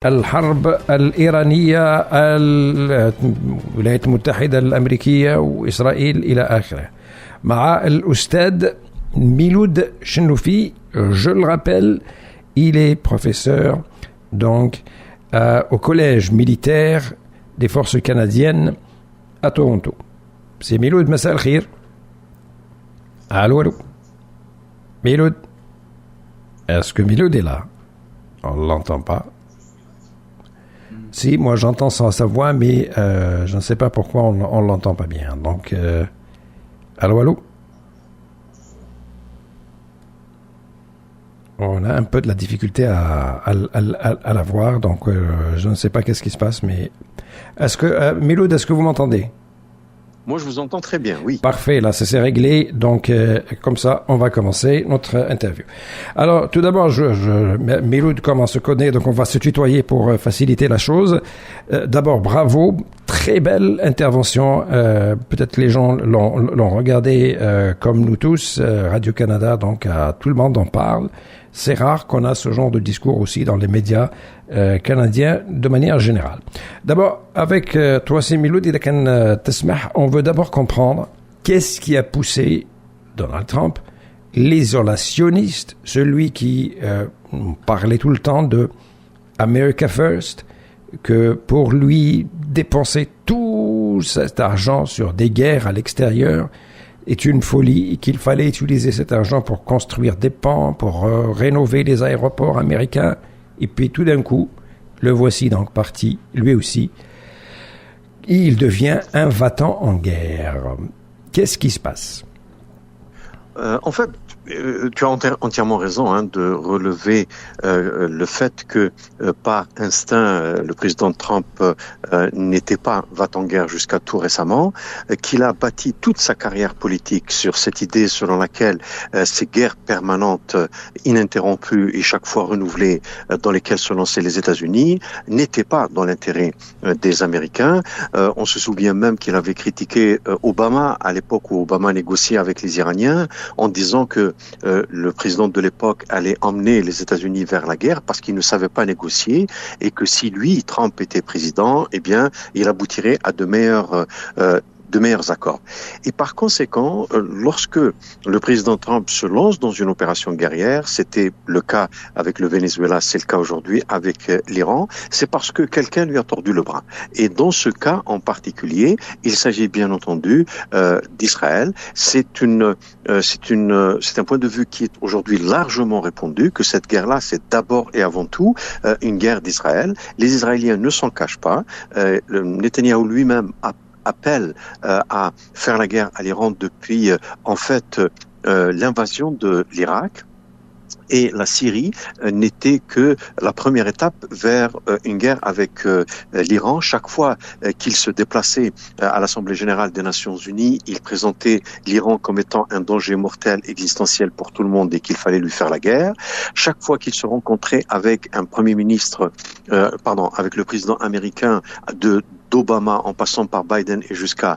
الحرب الإيرانية الولايات المتحدة الأمريكية وإسرائيل إلى آخره مع الأستاذ ميلود شنوفي. Je le rappelle, il est professeur donc au collège militaire des forces canadiennes à Toronto. C'est Miloud, مساء الخير. Allô. Miloud. Est-ce que Miloud est là? On ne l'entend pas. Si, moi j'entends sa voix, mais je ne sais pas pourquoi on ne l'entend pas bien. Donc, allô? On a un peu de la difficulté à la voir, donc je ne sais pas qu'est-ce qui se passe, mais est-ce que, Miloud, est-ce que vous m'entendez? Moi, je vous entends très bien, oui. Parfait, là, ça s'est réglé. Donc, comme ça, on va commencer notre interview. Alors, tout d'abord, Miloud, comme on se connaît, donc on va se tutoyer pour faciliter la chose. D'abord, bravo, très belle intervention. Peut-être les gens l'ont regardé comme nous tous, Radio-Canada, donc tout le monde en parle. C'est rare qu'on a ce genre de discours aussi dans les médias canadiens de manière générale. D'abord, avec toi, Miloud, on veut d'abord comprendre qu'est-ce qui a poussé Donald Trump, l'isolationiste, celui qui parlait tout le temps de America First, que pour lui, dépenser tout cet argent sur des guerres à l'extérieur est une folie et qu'il fallait utiliser cet argent pour construire des ponts, pour rénover les aéroports américains. Et puis tout d'un coup, le voici donc parti, lui aussi. Il devient un va-t-en en guerre. Qu'est-ce qui se passe? En fait, tu as entièrement raison de relever le fait que par instinct, le président Trump n'était pas va-t-en-guerre jusqu'à tout récemment, qu'il a bâti toute sa carrière politique sur cette idée selon laquelle ces guerres permanentes, ininterrompues et chaque fois renouvelées dans lesquelles se lançaient les États-Unis, n'étaient pas dans l'intérêt des Américains. On se souvient même qu'il avait critiqué Obama à l'époque où Obama négociait avec les Iraniens, en disant que le président de l'époque allait emmener les États-Unis vers la guerre parce qu'il ne savait pas négocier et que si lui, Trump, était président, eh bien, il aboutirait à de meilleurs accords. Et par conséquent, lorsque le président Trump se lance dans une opération guerrière, c'était le cas avec le Venezuela, c'est le cas aujourd'hui avec l'Iran, c'est parce que quelqu'un lui a tordu le bras. Et dans ce cas en particulier, il s'agit bien entendu d'Israël. C'est un point de vue qui est aujourd'hui largement répandu, que cette guerre-là, c'est d'abord et avant tout une guerre d'Israël. Les Israéliens ne s'en cachent pas. Netanyahou lui-même appelle à faire la guerre à l'Iran depuis l'invasion de l'Irak. Et la Syrie n'était que la première étape vers une guerre avec l'Iran. Chaque fois qu'il se déplaçait à l'Assemblée générale des Nations Unies, il présentait l'Iran comme étant un danger mortel, existentiel pour tout le monde et qu'il fallait lui faire la guerre. Chaque fois qu'il se rencontrait avec avec le président américain d'Obama en passant par Biden et jusqu'à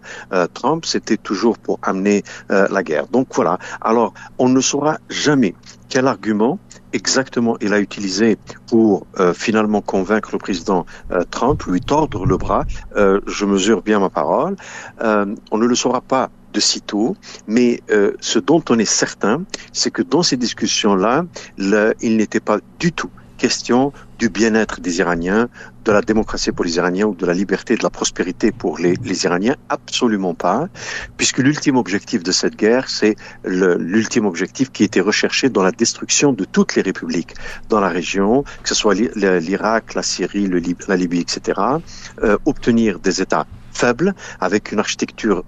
Trump, c'était toujours pour amener la guerre. Donc voilà. Alors, on ne saura jamais quel argument exactement il a utilisé pour finalement convaincre le président Trump, lui tordre le bras. Je mesure bien ma parole. On ne le saura pas de sitôt, mais ce dont on est certain, c'est que dans ces discussions-là, il n'était pas du tout question du bien-être des Iraniens, de la démocratie pour les Iraniens ou de la liberté et de la prospérité pour les Iraniens, absolument pas, puisque l'ultime objectif de cette guerre, c'est l'ultime objectif qui était recherché dans la destruction de toutes les républiques dans la région, que ce soit l'Irak, la Syrie, la Libye, etc., obtenir des États faible, avec une architecture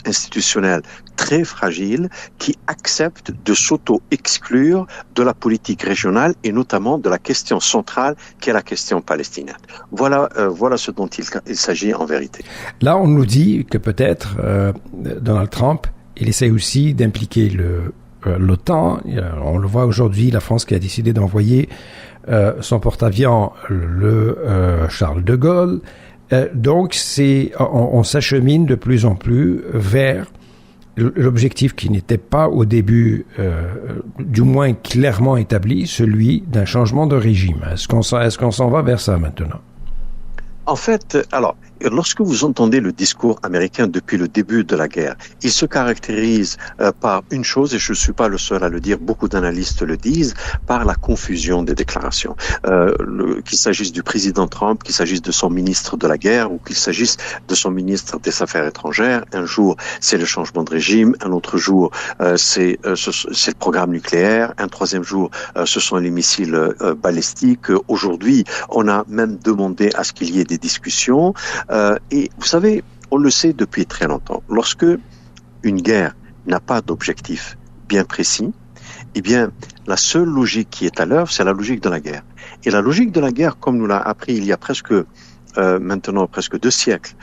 institutionnelle très fragile, qui accepte de s'auto-exclure de la politique régionale et notamment de la question centrale qui est la question palestinienne. Voilà ce dont il s'agit en vérité. Là, on nous dit que peut-être Donald Trump, il essaie aussi d'impliquer l'OTAN. On le voit aujourd'hui, la France qui a décidé d'envoyer son porte-avions, le Charles de Gaulle. Donc, on s'achemine de plus en plus vers l'objectif qui n'était pas au début, du moins clairement établi, celui d'un changement de régime. Est-ce qu'on s'en va vers ça maintenant? En fait, alors, lorsque vous entendez le discours américain depuis le début de la guerre, il se caractérise par une chose, et je ne suis pas le seul à le dire, beaucoup d'analystes le disent, par la confusion des déclarations. Qu'il s'agisse du président Trump, qu'il s'agisse de son ministre de la guerre, ou qu'il s'agisse de son ministre des Affaires étrangères. Un jour, c'est le changement de régime, un autre jour, c'est le programme nucléaire, un troisième jour, ce sont les missiles balistiques. Aujourd'hui, on a même demandé à ce qu'il y ait des discussions. Et vous savez, on le sait depuis très longtemps. Lorsque une guerre n'a pas d'objectif bien précis, eh bien, la seule logique qui est à l'œuvre, c'est la logique de la guerre. Et la logique de la guerre, comme nous l'a appris il y a maintenant presque 2 siècles,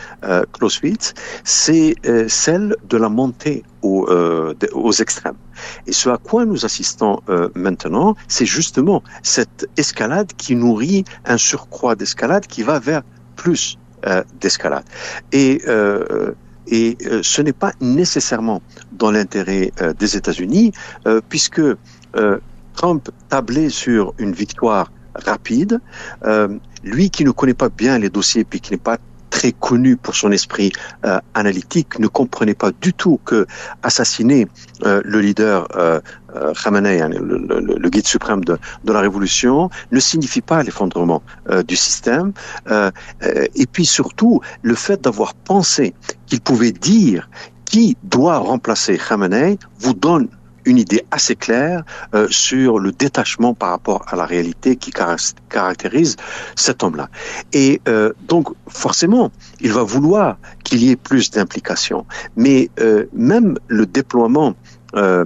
Clausewitz, c'est celle de la montée aux extrêmes. Et ce à quoi nous assistons maintenant, c'est justement cette escalade qui nourrit un surcroît d'escalade qui va vers plus d'escalade. Et ce n'est pas nécessairement dans l'intérêt des États-Unis, puisque Trump tablait sur une victoire rapide. Lui qui ne connaît pas bien les dossiers, puis qui n'est pas très connu pour son esprit analytique, ne comprenait pas du tout que assassiner le leader Khamenei, le guide suprême de la révolution, ne signifie pas l'effondrement du système. Et puis surtout, le fait d'avoir pensé qu'il pouvait dire qui doit remplacer Khamenei vous donne une idée assez claire sur le détachement par rapport à la réalité qui caractérise cet homme-là. Et donc, forcément, il va vouloir qu'il y ait plus d'implications. Mais même le déploiement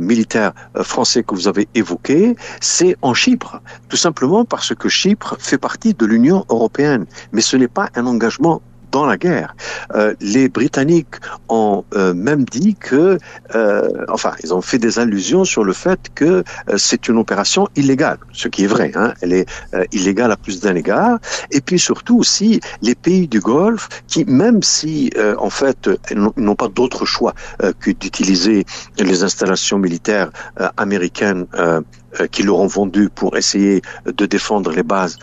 militaire français que vous avez évoqué, c'est en Chypre. Tout simplement parce que Chypre fait partie de l'Union européenne. Mais ce n'est pas un engagement dans la guerre. Les Britanniques ont même dit que, ils ont fait des allusions sur le fait que c'est une opération illégale, ce qui est vrai, hein, elle est illégale à plus d'un égard. Et puis surtout aussi les pays du Golfe qui, même si en fait n'ont pas d'autre choix que d'utiliser les installations militaires américaines qui leur ont vendu pour essayer de défendre les bases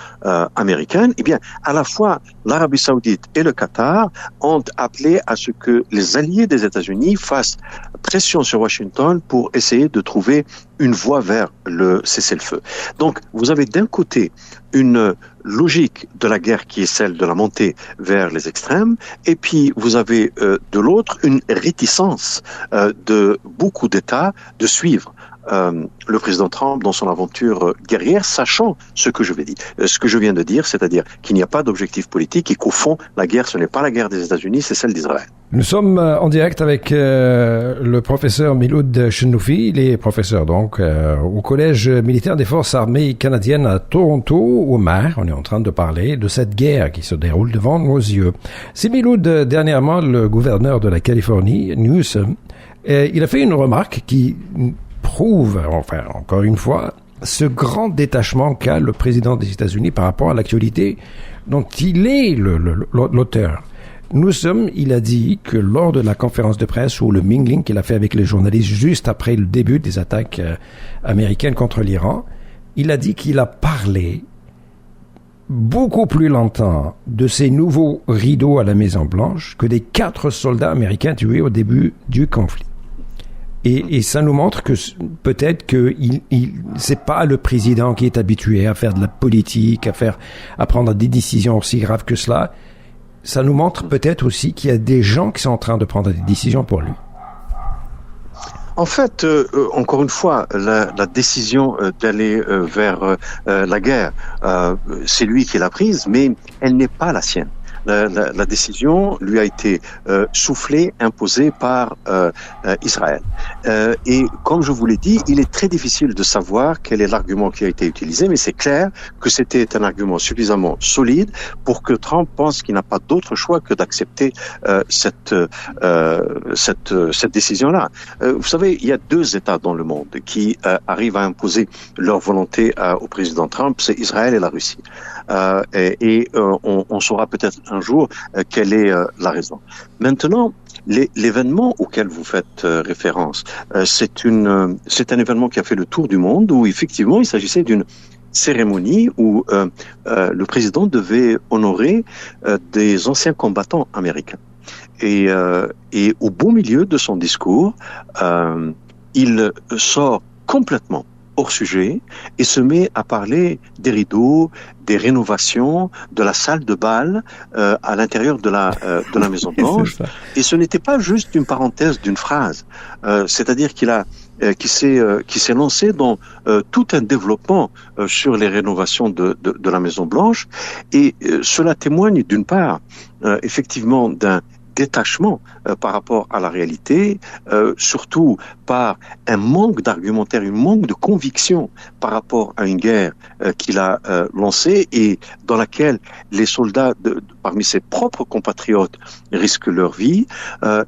américaines, eh bien, à la fois l'Arabie Saoudite et le Qatar ont appelé à ce que les alliés des États-Unis fassent pression sur Washington pour essayer de trouver une voie vers le cessez-le-feu. Donc, vous avez d'un côté une logique de la guerre qui est celle de la montée vers les extrêmes, et puis vous avez de l'autre une réticence de beaucoup d'États de suivre le président Trump dans son aventure guerrière, sachant ce que je viens de dire, c'est-à-dire qu'il n'y a pas d'objectif politique et qu'au fond, la guerre, ce n'est pas la guerre des États-Unis, c'est celle d'Israël. Nous sommes en direct avec le professeur Miloud Chenoufi. Il est professeur donc au Collège militaire des forces armées canadiennes à Toronto, au Maine. On est en train de parler de cette guerre qui se déroule devant nos yeux. C'est Miloud, dernièrement, le gouverneur de la Californie, Newsom, il a fait une remarque qui prouve, enfin, encore une fois, ce grand détachement qu'a le président des États-Unis par rapport à l'actualité dont il est l'auteur. Il a dit que lors de la conférence de presse ou le mingling qu'il a fait avec les journalistes juste après le début des attaques américaines contre l'Iran, il a dit qu'il a parlé beaucoup plus longtemps de ces nouveaux rideaux à la Maison-Blanche que des 4 soldats américains tués au début du conflit. Et ça nous montre que peut-être que c'est pas le président qui est habitué à faire de la politique, à prendre des décisions aussi graves que cela. Ça nous montre peut-être aussi qu'il y a des gens qui sont en train de prendre des décisions pour lui. En fait, encore une fois, la décision d'aller vers la guerre, c'est lui qui l'a prise, mais elle n'est pas la sienne. La décision lui a été soufflée, imposée par Israël. Et comme je vous l'ai dit, il est très difficile de savoir quel est l'argument qui a été utilisé, mais c'est clair que c'était un argument suffisamment solide pour que Trump pense qu'il n'a pas d'autre choix que d'accepter cette décision-là. Vous savez, il y a 2 États dans le monde qui arrivent à imposer leur volonté au président Trump, c'est Israël et la Russie. On saura peut-être un jour quelle est la raison. Maintenant, l'événement auquel vous faites référence, c'est un événement qui a fait le tour du monde où effectivement il s'agissait d'une cérémonie où le président devait honorer des anciens combattants américains. Et au beau milieu de son discours, il sort complètement hors sujet et se met à parler des rideaux, des rénovations, de la salle de bal à l'intérieur de la Maison Blanche. Et ce n'était pas juste une parenthèse d'une phrase, c'est-à-dire qui s'est lancé dans tout un développement sur les rénovations de la Maison Blanche. Et cela témoigne d'une part effectivement d'un détachement par rapport à la réalité, surtout par un manque d'argumentaire, un manque de conviction par rapport à une guerre qu'il a lancée et dans laquelle les soldats parmi ses propres compatriotes risquent leur vie,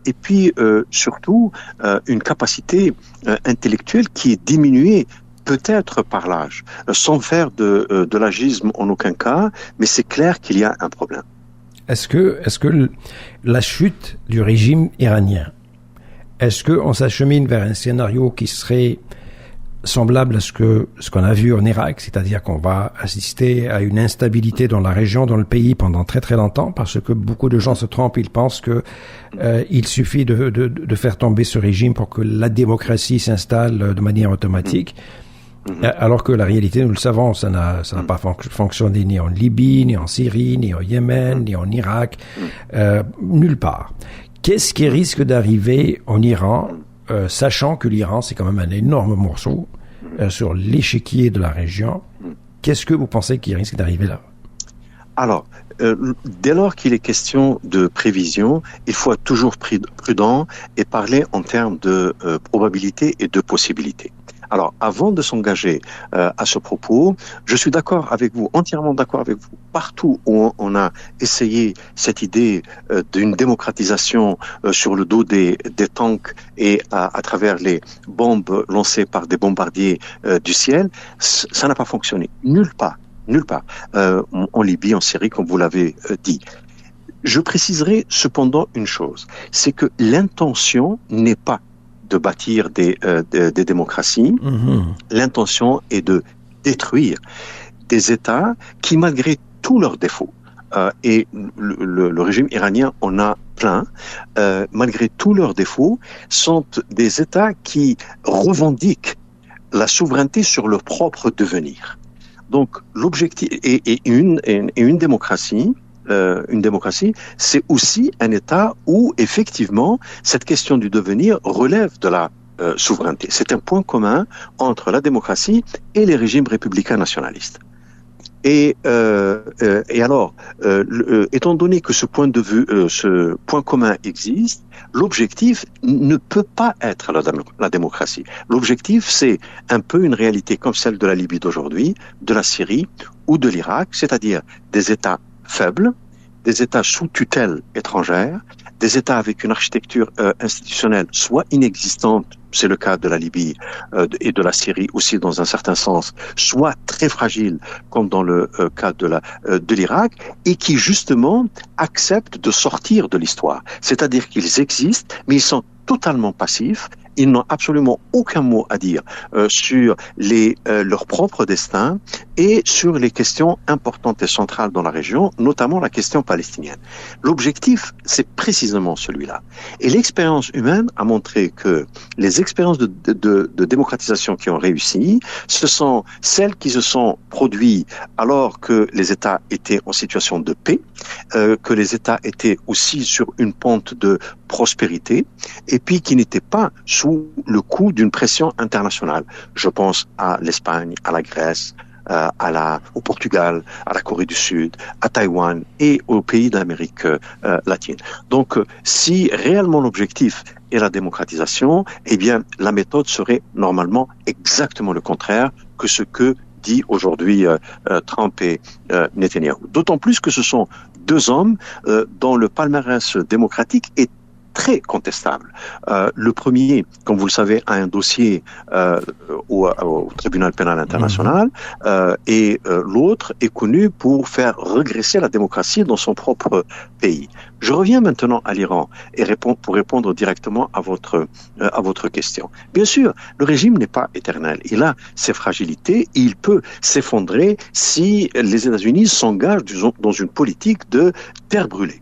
et puis surtout une capacité intellectuelle qui est diminuée peut-être par l'âge, sans faire de l'agisme en aucun cas, mais c'est clair qu'il y a un problème. Est-ce que la chute du régime iranien, est-ce qu'on s'achemine vers un scénario qui serait semblable à ce qu'on a vu en Irak, c'est-à-dire qu'on va assister à une instabilité dans la région, dans le pays pendant très très longtemps, parce que beaucoup de gens se trompent, ils pensent que il suffit de faire tomber ce régime pour que la démocratie s'installe de manière automatique. Alors que la réalité, nous le savons, ça n'a pas fonctionné ni en Libye, ni en Syrie, ni au Yémen, ni en Irak, nulle part. Qu'est-ce qui risque d'arriver en Iran, sachant que l'Iran, c'est quand même un énorme morceau sur l'échiquier de la région? Qu'est-ce que vous pensez qui risque d'arriver là? Alors, dès lors qu'il est question de prévision, il faut être toujours prudent et parler en termes de probabilité et de possibilité. Alors, avant de s'engager à ce propos, je suis d'accord avec vous, entièrement d'accord avec vous. Partout où on a essayé cette idée d'une démocratisation sur le dos des tanks et à travers les bombes lancées par des bombardiers du ciel, ça n'a pas fonctionné. Nulle part. En Libye, en Syrie, comme vous l'avez dit. Je préciserai cependant une chose, c'est que l'intention n'est pas de bâtir des démocraties. L'intention est de détruire des États qui, malgré tous leurs défauts, et le régime iranien en a plein, malgré tous leurs défauts, sont des États qui revendiquent la souveraineté sur leur propre devenir. Donc, l'objectif et une démocratie. Une démocratie, c'est aussi un État où, effectivement, cette question du devenir relève de la souveraineté. C'est un point commun entre la démocratie et les régimes républicains nationalistes. Et alors, étant donné que ce point de vue, ce point commun existe, l'objectif ne peut pas être la démocratie. L'objectif, c'est un peu une réalité comme celle de la Libye d'aujourd'hui, de la Syrie ou de l'Irak, c'est-à-dire des États faibles, des États sous tutelle étrangère, des États avec une architecture institutionnelle soit inexistante, c'est le cas de la Libye et de la Syrie aussi dans un certain sens, soit très fragile comme dans le cas de l'Irak, et qui justement acceptent de sortir de l'histoire. C'est-à-dire qu'ils existent, mais ils sont totalement passifs. Ils n'ont absolument aucun mot à dire sur leur propre destin et sur les questions importantes et centrales dans la région, notamment la question palestinienne. L'objectif, c'est précisément celui-là. Et l'expérience humaine a montré que les expériences de démocratisation qui ont réussi, ce sont celles qui se sont produites alors que les États étaient en situation de paix, que les États étaient aussi sur une pente de prospérité, et puis qui n'étaient pas sous le coup d'une pression internationale. Je pense à l'Espagne, à la Grèce, au Portugal, à la Corée du Sud, à Taïwan et aux pays d'Amérique latine. Donc, si réellement l'objectif est la démocratisation, eh bien, la méthode serait normalement exactement le contraire que ce que dit aujourd'hui Trump et Netanyahou. D'autant plus que ce sont deux hommes dont le palmarès démocratique est très contestables. Le premier, comme vous le savez, a un dossier au tribunal pénal international et l'autre est connu pour faire régresser la démocratie dans son propre pays. Je reviens maintenant à l'Iran et pour répondre directement à votre question. Bien sûr, le régime n'est pas éternel. Il a ses fragilités et il peut s'effondrer si les États-Unis s'engagent dans une politique de terre brûlée,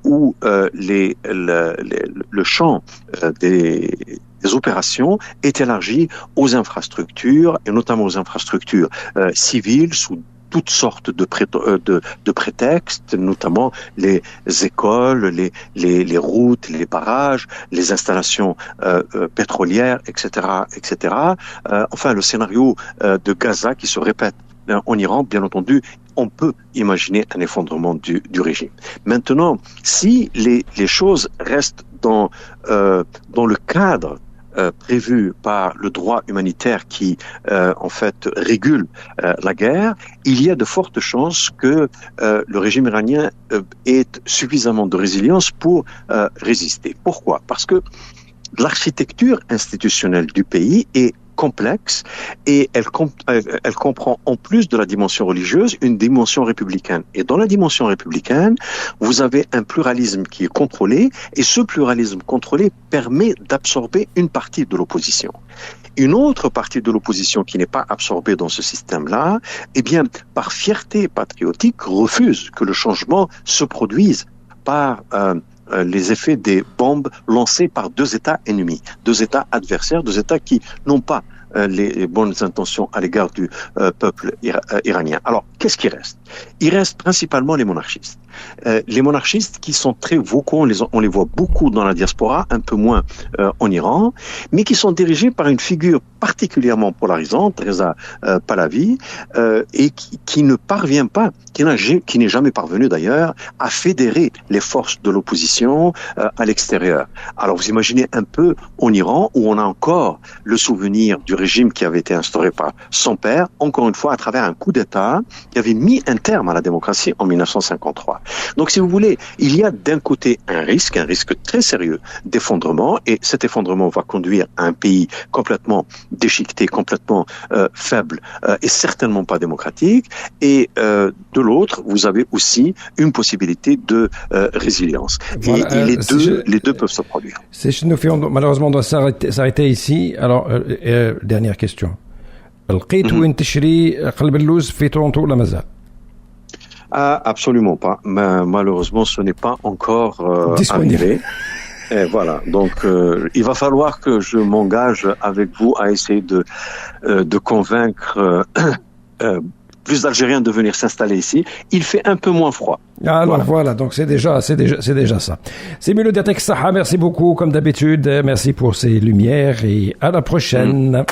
où le champ des opérations est élargi aux infrastructures, et notamment aux infrastructures civiles, sous toutes sortes de prétextes, notamment les écoles, les routes, les barrages, les installations pétrolières, etc., etc. Enfin, le scénario de Gaza qui se répète en Iran, bien entendu, on peut imaginer un effondrement du régime. Maintenant, si les choses restent dans le cadre prévu par le droit humanitaire qui, en fait, régule la guerre, il y a de fortes chances que le régime iranien ait suffisamment de résilience pour résister. Pourquoi? Parce que l'architecture institutionnelle du pays est complexe et elle comprend en plus de la dimension religieuse une dimension républicaine. Et dans la dimension républicaine, vous avez un pluralisme qui est contrôlé et ce pluralisme contrôlé permet d'absorber une partie de l'opposition. Une autre partie de l'opposition qui n'est pas absorbée dans ce système-là, eh bien, par fierté patriotique, refuse que le changement se produise par les effets des bombes lancées par deux États ennemis, deux États adversaires, deux États qui n'ont pas les bonnes intentions à l'égard du peuple iranien. Alors, qu'est-ce qui reste? Il reste principalement les monarchistes. Les monarchistes qui sont très vocaux, on les voit beaucoup dans la diaspora, un peu moins en Iran, mais qui sont dirigés par une figure particulièrement polarisante, Reza Pahlavi, et qui ne parvient pas, qui n'est jamais parvenu d'ailleurs, à fédérer les forces de l'opposition à l'extérieur. Alors vous imaginez un peu en Iran, où on a encore le souvenir du régime qui avait été instauré par son père, encore une fois à travers un coup d'État qui avait mis un terme à la démocratie en 1953. Donc si vous voulez, il y a d'un côté un risque très sérieux d'effondrement, et cet effondrement va conduire à un pays complètement déchiqueté, complètement faible et certainement pas démocratique, et de l'autre, vous avez aussi une possibilité de résilience. Voilà, et les deux peuvent se produire. Malheureusement, on doit s'arrêter ici. Alors, dernière question. لقيت وين تشري قلب اللوز في تورونتو ولا مازال؟ Absolument pas. Mais malheureusement, ce n'est pas encore arrivé. Et voilà. Donc, il va falloir que je m'engage avec vous à essayer de convaincre plus d'Algériens de venir s'installer ici. Il fait un peu moins froid. Alors voilà, donc c'est déjà ça. C'est Miloud Yatek Saha, merci beaucoup comme d'habitude, merci pour ces lumières et à la prochaine.